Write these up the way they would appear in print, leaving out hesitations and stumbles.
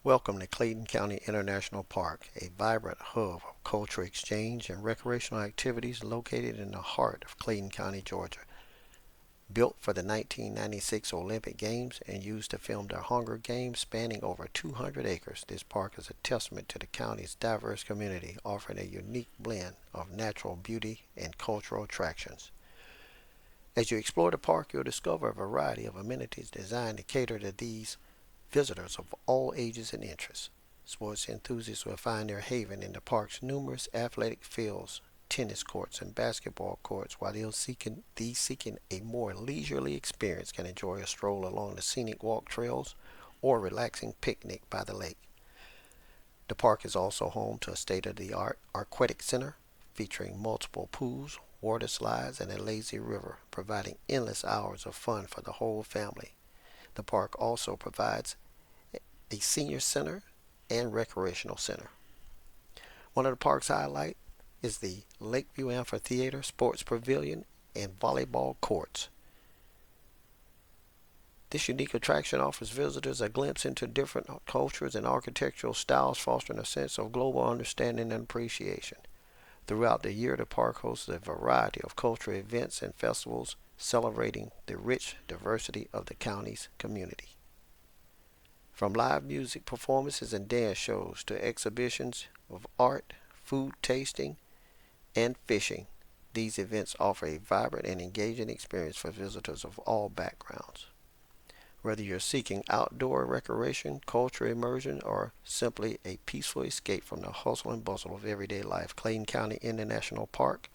Welcome to Clayton County International Park, a vibrant hub of cultural exchange and recreational activities located in the heart of Clayton County, Georgia. Built for the 1996 Olympic Games and used to film the Hunger Games spanning over 200 acres, this park is a testament to the county's diverse community, offering a unique blend of natural beauty and cultural attractions. As you explore the park, you'll discover a variety of amenities designed to cater to these visitors of all ages and interests. Sports enthusiasts will find their haven in the park's numerous athletic fields, tennis courts, and basketball courts, while these seeking a more leisurely experience can enjoy a stroll along the scenic walk trails or a relaxing picnic by the lake. The park is also home to a state-of-the-art aquatic center featuring multiple pools, water slides, and a lazy river, providing endless hours of fun for the whole family. The park also provides a senior center and recreational center. One of the park's highlights is the Lakeview Amphitheater, Sports Pavilion, and volleyball courts. This unique attraction offers visitors a glimpse into different cultures and architectural styles, fostering a sense of global understanding and appreciation. Throughout the year, the park hosts a variety of cultural events and festivals celebrating the rich diversity of the county's community. From live music performances and dance shows to exhibitions of art, food tasting, and fishing, these events offer a vibrant and engaging experience for visitors of all backgrounds. Whether you're seeking outdoor recreation, cultural immersion, or simply a peaceful escape from the hustle and bustle of everyday life, Clayton County International Park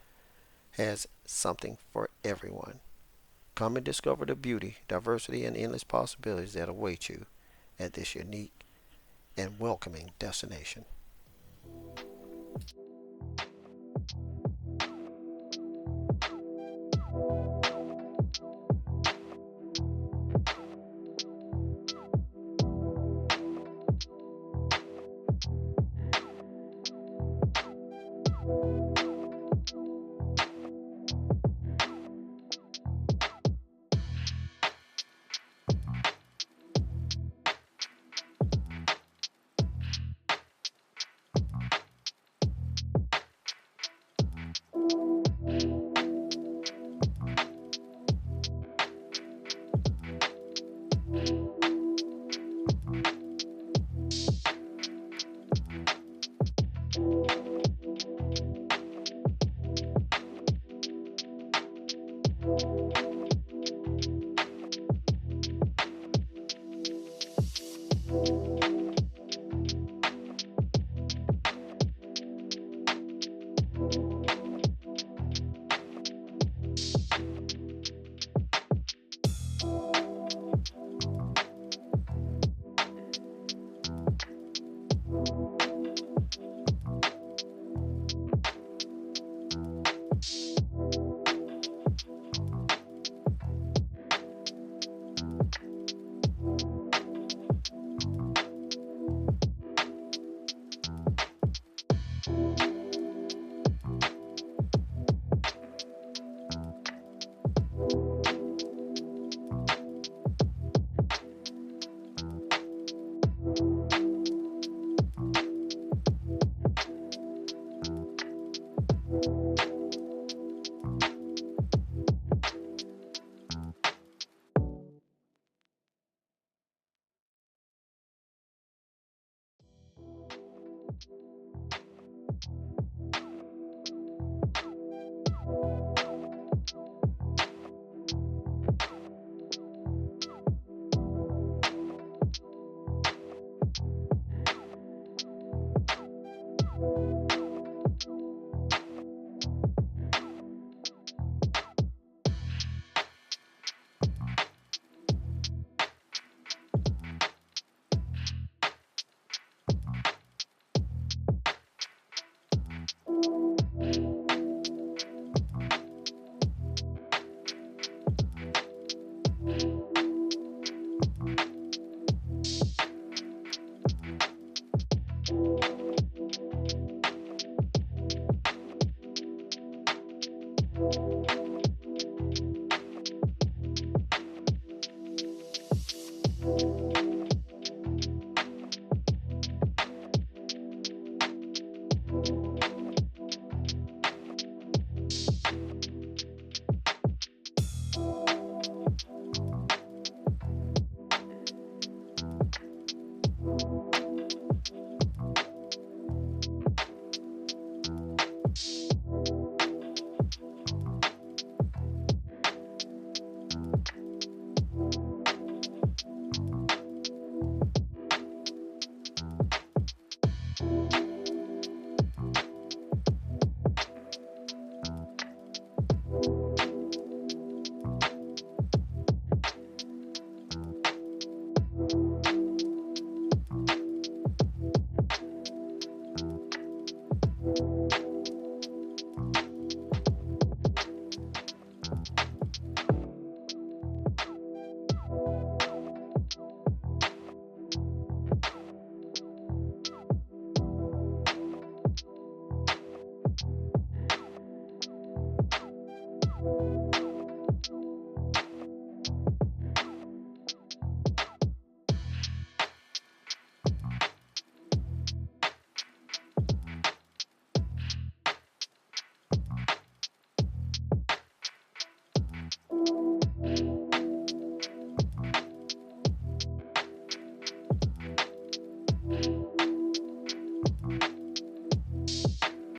has something for everyone. Come and discover the beauty, diversity, and endless possibilities that await you at this unique and welcoming destination.